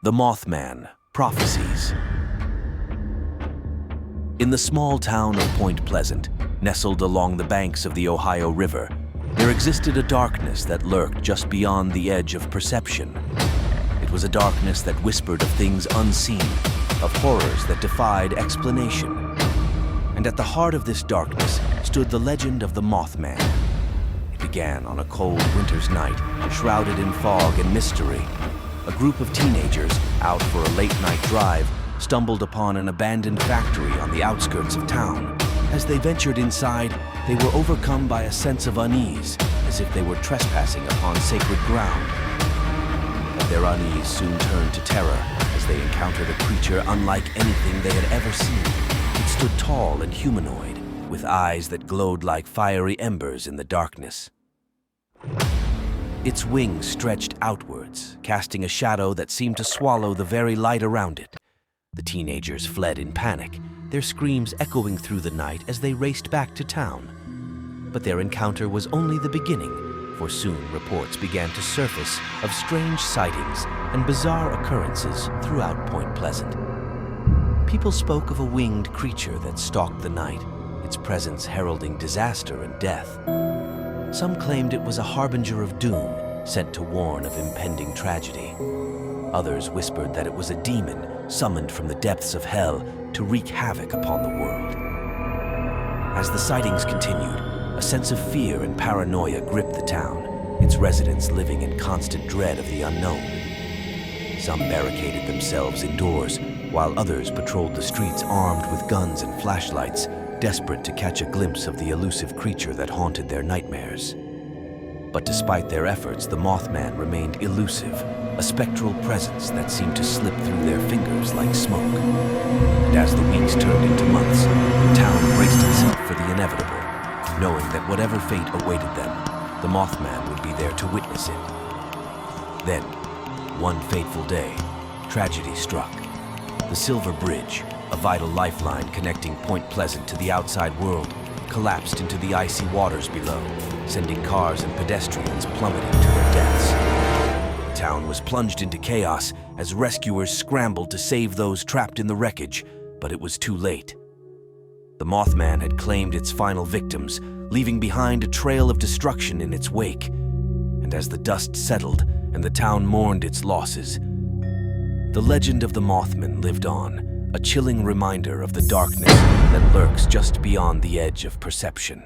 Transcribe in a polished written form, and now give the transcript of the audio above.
The Mothman Prophecies. In the small town of Point Pleasant, nestled along the banks of the Ohio River, there existed a darkness that lurked just beyond the edge of perception. It was a darkness that whispered of things unseen, of horrors that defied explanation. And at the heart of this darkness stood the legend of the Mothman. It began on a cold winter's night, shrouded in fog and mystery. A group of teenagers, out for a late-night drive, stumbled upon an abandoned factory on the outskirts of town. As they ventured inside, they were overcome by a sense of unease, as if they were trespassing upon sacred ground. But their unease soon turned to terror as they encountered a creature unlike anything they had ever seen. It stood tall and humanoid, with eyes that glowed like fiery embers in the darkness. Its wings stretched outwards, casting a shadow that seemed to swallow the very light around it. The teenagers fled in panic, their screams echoing through the night as they raced back to town. But their encounter was only the beginning, for soon reports began to surface of strange sightings and bizarre occurrences throughout Point Pleasant. People spoke of a winged creature that stalked the night, its presence heralding disaster and death. Some claimed it was a harbinger of doom, sent to warn of impending tragedy. Others whispered that it was a demon summoned from the depths of hell to wreak havoc upon the world. As the sightings continued, a sense of fear and paranoia gripped the town, its residents living in constant dread of the unknown. Some barricaded themselves indoors, while others patrolled the streets armed with guns and flashlights, desperate to catch a glimpse of the elusive creature that haunted their nightmares. But despite their efforts, the Mothman remained elusive, a spectral presence that seemed to slip through their fingers like smoke. And as the weeks turned into months, the town braced itself for the inevitable, knowing that whatever fate awaited them, the Mothman would be there to witness it. Then, one fateful day, tragedy struck. The Silver Bridge, a vital lifeline connecting Point Pleasant to the outside world, collapsed into the icy waters below, sending cars and pedestrians plummeting to their deaths. The town was plunged into chaos as rescuers scrambled to save those trapped in the wreckage, but it was too late. The Mothman had claimed its final victims, leaving behind a trail of destruction in its wake. And as the dust settled and the town mourned its losses, the legend of the Mothman lived on, a chilling reminder of the darkness that lurks just beyond the edge of perception.